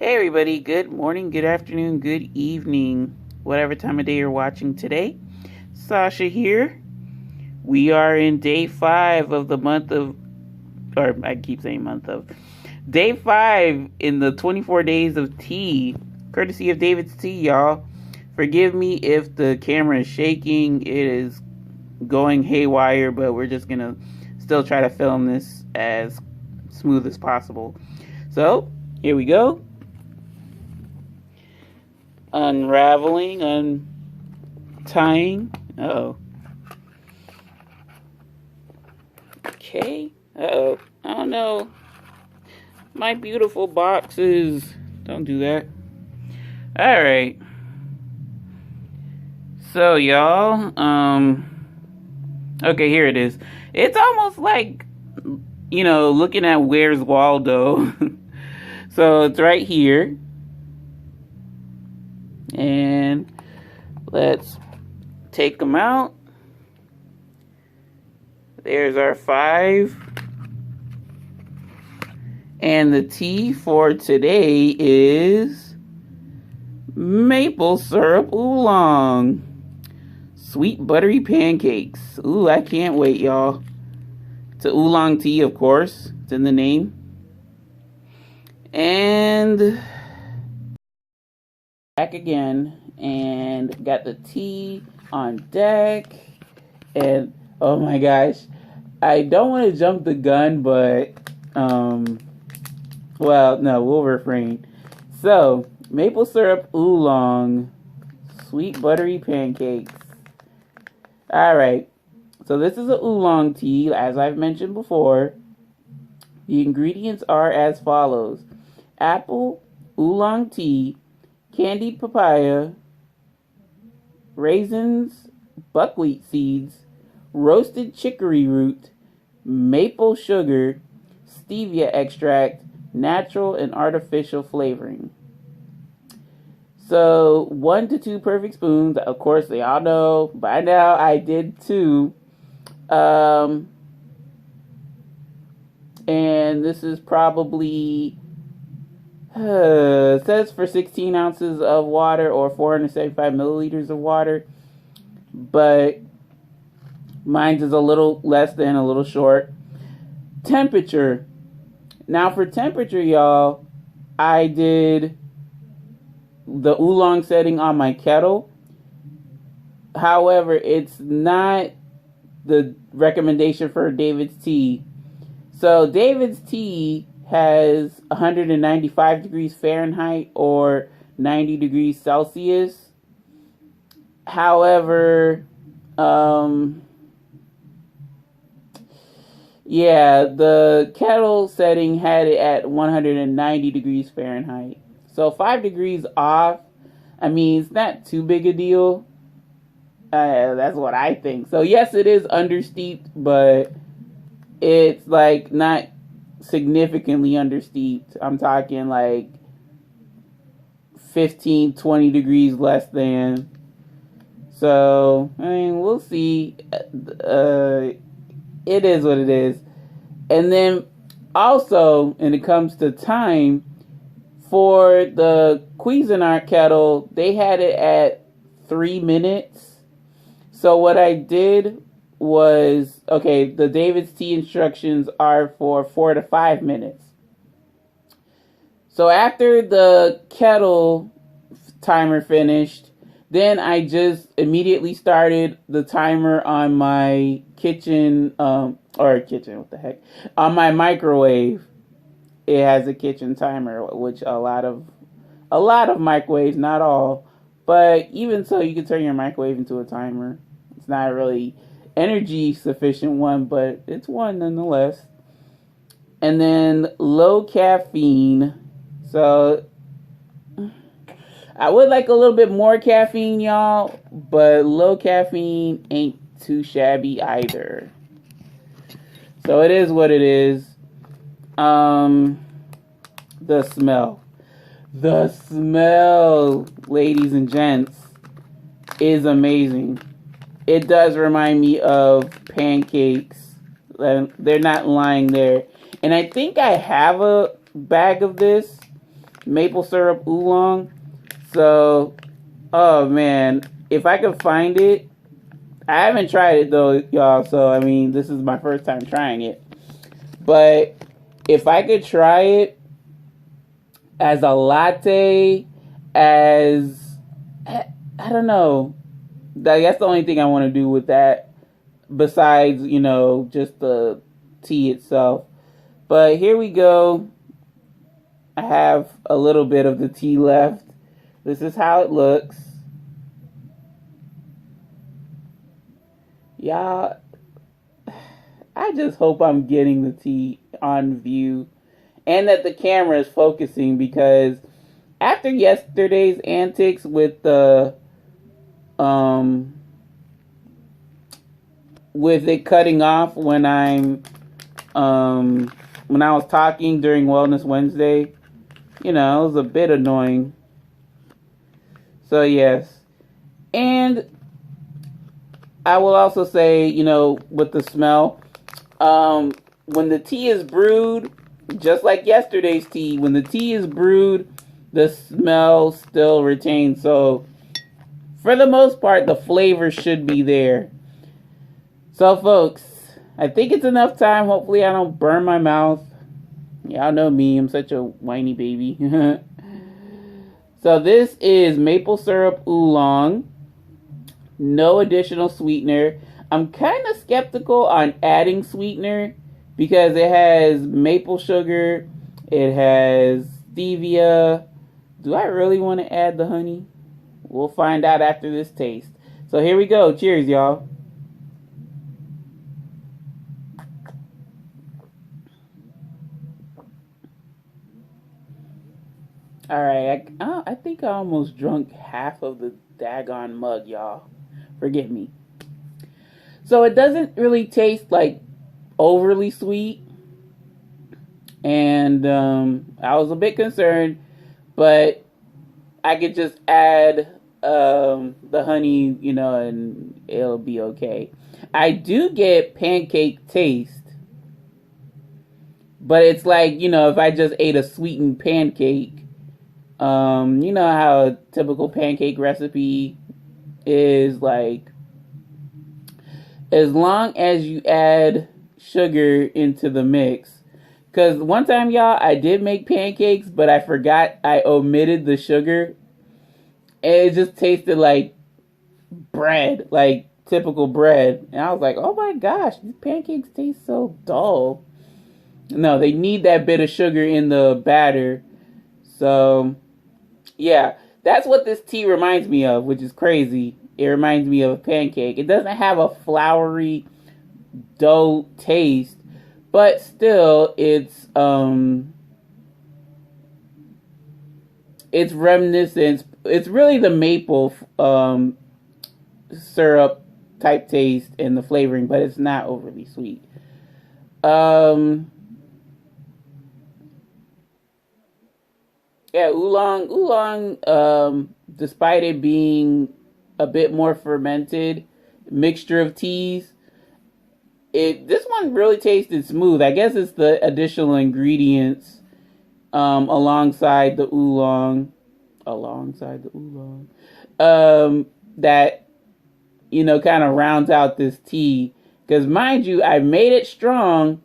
Hey everybody, good morning, good afternoon, good evening, whatever time of day you're watching today. Sasha here. We are in day 5 of the month of, or I keep saying month of, day 5 in the 24 days of tea, courtesy of David's Tea, y'all. Forgive me if the camera is shaking, it is going haywire, but we're just gonna still try to film this as smooth as possible. So, here we go. Unraveling, untying. Uh-oh. Okay. Uh-oh. I don't know. My beautiful boxes. Don't do that. Alright. So, y'all, okay, here it is. It's almost like, looking at Where's Waldo. So, it's right here. And let's take them out. There's our 5. And the tea for today is maple syrup oolong. Sweet buttery pancakes. Ooh, I can't wait, y'all. It's a oolong tea, of course. It's in the name. And back again, and got the tea on deck. And oh my gosh, I don't want to jump the gun, but well, no, we'll refrain. So, maple syrup oolong, sweet buttery pancakes. Alright, so this is a oolong tea, as I've mentioned before. The ingredients are as follows: apple, oolong tea, candied papaya, raisins, buckwheat seeds, roasted chicory root, maple sugar, stevia extract, natural and artificial flavoring. So 1 to 2 perfect spoons. Of course, they all know by now I did 2. And this is probably it says for 16 ounces of water or 475 milliliters of water, but mine is a little less than, a little short. Temperature. Now for temperature, y'all, I did the oolong setting on my kettle. However, it's not the recommendation for David's Tea. So David's Tea has 195 degrees Fahrenheit or 90 degrees Celsius. However, the kettle setting had it at 190 degrees Fahrenheit. So 5 degrees off. I mean, it's not too big a deal. That's what I think. So yes, it is understeeped, but it's like not significantly understeeped. I'm talking like 15, 20 degrees less than. So, I mean, we'll see. It is what it is. And then also, when it comes to time, for the Cuisinart kettle, they had it at 3 minutes. So what I did was, okay, the David's Tea instructions are for 4 to 5 minutes. So after the kettle timer finished, then I just immediately started the timer on my on my microwave. It has a kitchen timer, which a lot of microwaves, not all, but even so, you can turn your microwave into a timer. It's not really energy sufficient one, but it's one nonetheless. And then low caffeine. So I would like a little bit more caffeine, y'all, but low caffeine ain't too shabby either. So it is what it is. The smell, ladies and gents, is amazing. It does remind me of pancakes. They're not lying there. And I think I have a bag of this. maple syrup oolong. So, oh man, if I could find it, I haven't tried it though, y'all. So I mean, this is my first time trying it. But if I could try it as a latte, as I don't know, that's the only thing I want to do with that. Besides, just the tea itself. But here we go. I have a little bit of the tea left. This is how it looks. Y'all, I just hope I'm getting the tea on view and that the camera is focusing, because after yesterday's antics with the with it cutting off when when I was talking during Wellness Wednesday, it was a bit annoying. So yes. And I will also say, with the smell, when the tea is brewed, just like yesterday's tea, when the tea is brewed, the smell still retains. So for the most part, the flavor should be there. So folks, I think it's enough time. Hopefully I don't burn my mouth. Y'all know me, I'm such a whiny baby. So this is maple syrup oolong. No additional sweetener. I'm kind of skeptical on adding sweetener because it has maple sugar. It has stevia. Do I really want to add the honey? We'll find out after this taste. So here we go. Cheers, y'all. Alright, I think I almost drunk half of the daggone mug, y'all. Forgive me. So it doesn't really taste like overly sweet. And I was a bit concerned, but I could just add the honey, and it'll be okay. I do get pancake taste, but it's like, if I just ate a sweetened pancake, you know how a typical pancake recipe is like, as long as you add sugar into the mix. Because one time, y'all, I did make pancakes, but I forgot I omitted the sugar. And it just tasted like bread, like typical bread. And I was like, oh my gosh, these pancakes taste so dull. No, they need that bit of sugar in the batter. So, yeah, that's what this tea reminds me of, which is crazy. It reminds me of a pancake. It doesn't have a floury dough taste, but still, it's reminiscent. It's really the maple syrup type taste and the flavoring, but it's not overly sweet. Yeah, oolong, despite it being a bit more fermented mixture of teas, this one really tasted smooth. I guess it's the additional ingredients alongside the oolong, that kind of rounds out this tea. Because mind you, I made it strong,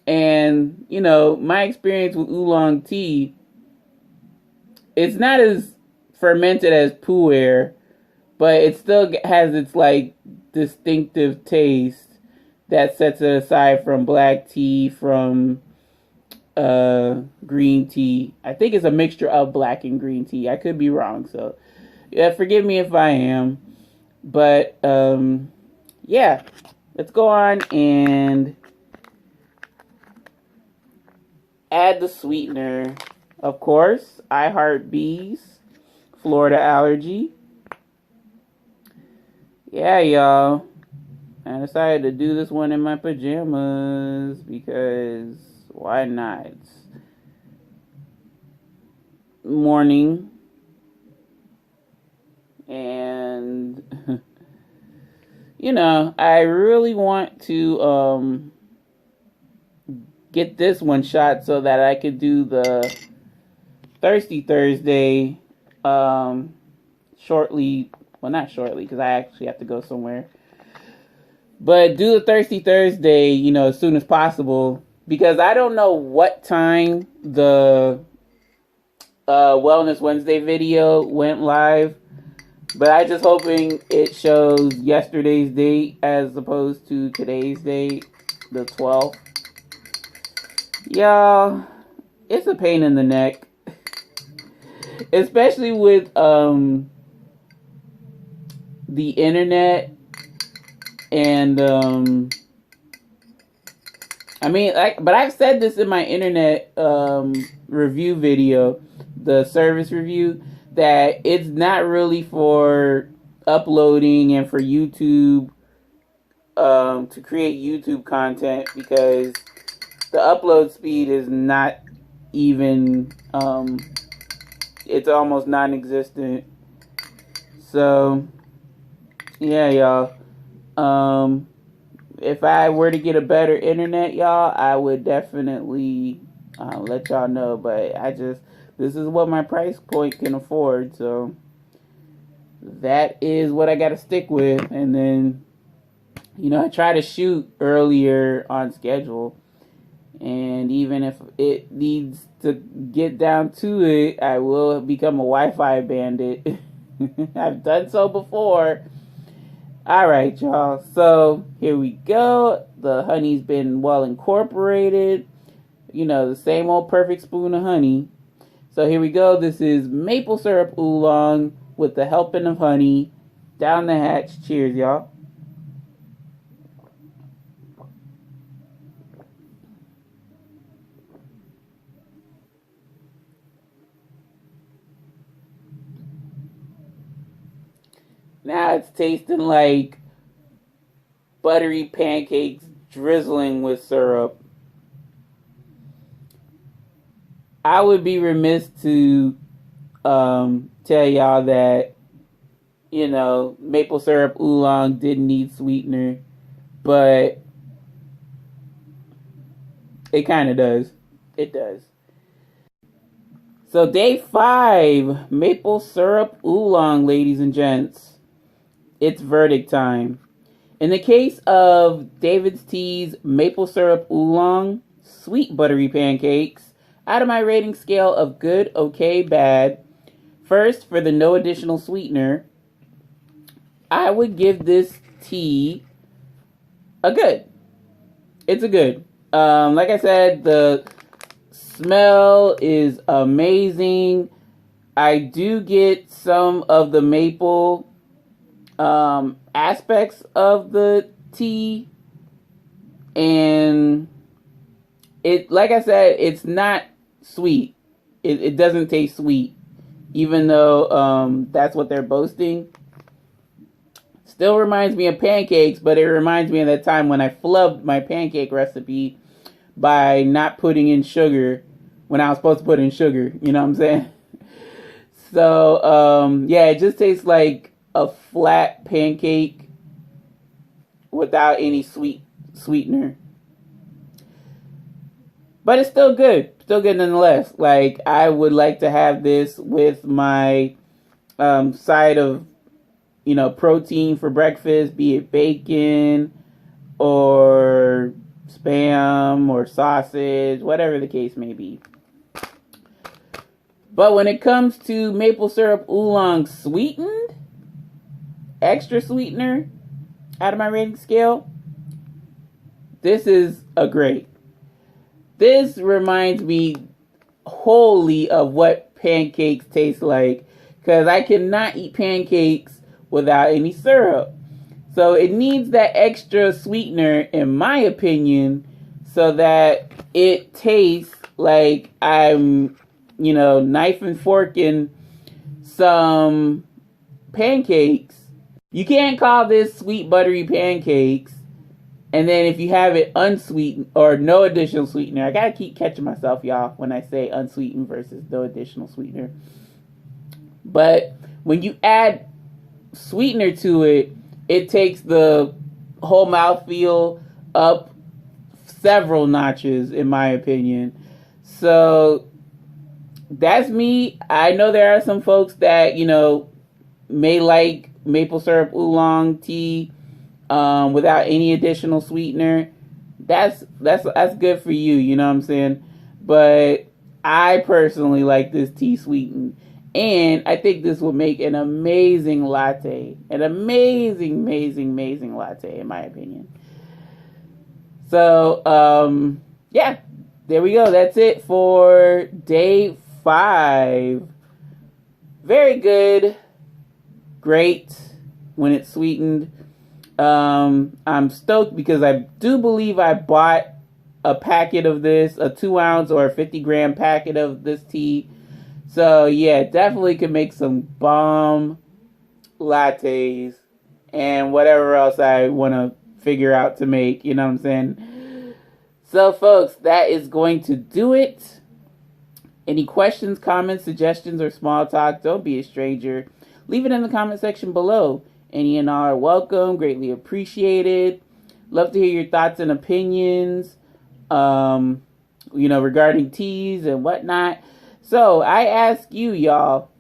and my experience with oolong tea, it's not as fermented as pu'er, but it still has its like distinctive taste that sets it aside from black tea, from green tea. I think it's a mixture of black and green tea. I could be wrong, so yeah, forgive me if I am. But yeah, let's go on and add the sweetener. Of course, I heart bees, Florida allergy. Yeah, y'all. I decided to do this one in my pajamas because why not? It's morning, and I really want to get this one shot so that I could do the Thirsty Thursday shortly. Well, not shortly, because I actually have to go somewhere. But do the Thirsty Thursday, as soon as possible, because I don't know what time the Wellness Wednesday video went live, but I just hoping it shows yesterday's date as opposed to today's date, the 12th. Y'all, it's a pain in the neck, especially with the internet. And but I've said this in my internet review video, the service review, that it's not really for uploading and for YouTube, to create YouTube content, because the upload speed is not even, it's almost non-existent. So yeah, y'all. If I were to get a better internet, y'all, I would definitely let y'all know. But this is what my price point can afford. So that is what I got to stick with. And then, I try to shoot earlier on schedule. And even if it needs to get down to it, I will become a Wi-Fi bandit. I've done so before. Alright, y'all. So, here we go. The honey's been well incorporated. The same old perfect spoon of honey. So, here we go. This is maple syrup oolong with the helping of honey. Down the hatch. Cheers, y'all. Now it's tasting like buttery pancakes drizzling with syrup. I would be remiss to tell y'all that, maple syrup oolong didn't need sweetener, but it kind of does. It does. So day 5, maple syrup oolong, ladies and gents. It's verdict time. In the case of David's Tea's maple syrup oolong sweet buttery pancakes, out of my rating scale of good, okay, bad, first, for the no additional sweetener, I would give this tea a good. It's a good. Like I said, the smell is amazing. I do get some of the maple aspects of the tea, and it, like I said, it's not sweet. It doesn't taste sweet, even though that's what they're boasting. Still reminds me of pancakes, but it reminds me of that time when I flubbed my pancake recipe by not putting in sugar when I was supposed to put in sugar. You know what I'm saying? So yeah, it just tastes like a flat pancake without any sweetener. But it's still good. Still good nonetheless. Like, I would like to have this with my side of, protein for breakfast, be it bacon or spam or sausage, whatever the case may be. But when it comes to maple syrup oolong sweetened, extra sweetener, out of my rating scale, this is a great. This reminds me wholly of what pancakes taste like, because I cannot eat pancakes without any syrup. So it needs that extra sweetener, in my opinion, so that it tastes like I'm, knife and forking some pancakes. You can't call this sweet buttery pancakes, and then if you have it unsweetened or no additional sweetener, I gotta keep catching myself, y'all, when I say unsweetened versus no additional sweetener. But when you add sweetener to it, it takes the whole mouthfeel up several notches, in my opinion. So that's me. I know there are some folks that, may like maple syrup oolong tea without any additional sweetener. That's good for you, you know what I'm saying? But I personally like this tea sweetened. And I think this would make an amazing latte. An amazing, amazing, amazing latte, in my opinion. So, yeah, there we go. That's it for day 5. Very good. Great when it's sweetened. I'm stoked because I do believe I bought a packet of this, a 2-ounce or a 50-gram packet of this tea. So, yeah, definitely could make some bomb lattes and whatever else I want to figure out to make, you know what I'm saying? So, folks, that is going to do it. Any questions, comments, suggestions, or small talk, don't be a stranger. Leave it in the comment section below. Any and all are welcome, greatly appreciated. Love to hear your thoughts and opinions, regarding teas and whatnot. So, I ask you, y'all,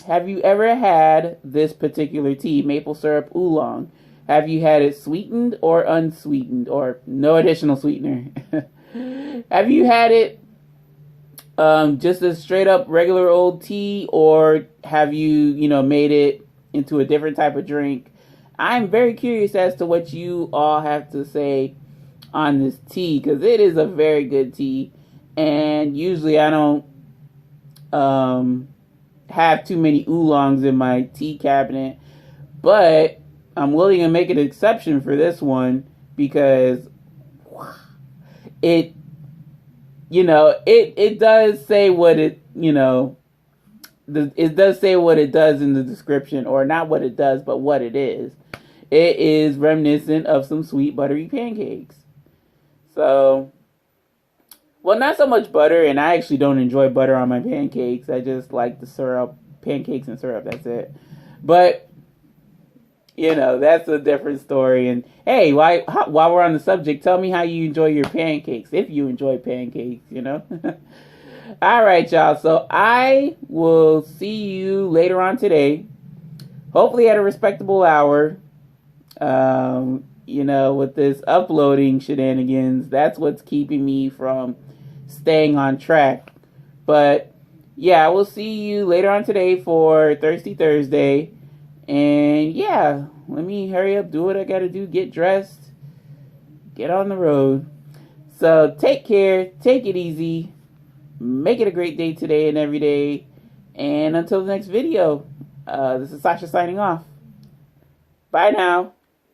have you ever had this particular tea, maple syrup oolong? Have you had it sweetened or unsweetened or no additional sweetener? Have you had it just a straight up regular old tea, or have you, made it into a different type of drink? I'm very curious as to what you all have to say on this tea, because it is a very good tea, and usually I don't have too many oolongs in my tea cabinet, but I'm willing to make an exception for this one because it does say what it does say what it does in the description, or not what it does, but what it is. It is reminiscent of some sweet buttery pancakes. So, well, not so much butter, and I actually don't enjoy butter on my pancakes. I just like the syrup, pancakes and syrup, that's it. But, that's a different story. And, hey, while we're on the subject, tell me how you enjoy your pancakes, if you enjoy pancakes, All right, y'all. So, I will see you later on today. Hopefully at a respectable hour. With this uploading shenanigans, that's what's keeping me from staying on track. But yeah, I will see you later on today for Thirsty Thursday. And yeah, let me hurry up, do what I gotta do, get dressed, get on the road. So take care, take it easy, make it a great day today and every day. And until the next video, this is Sasha signing off. Bye now.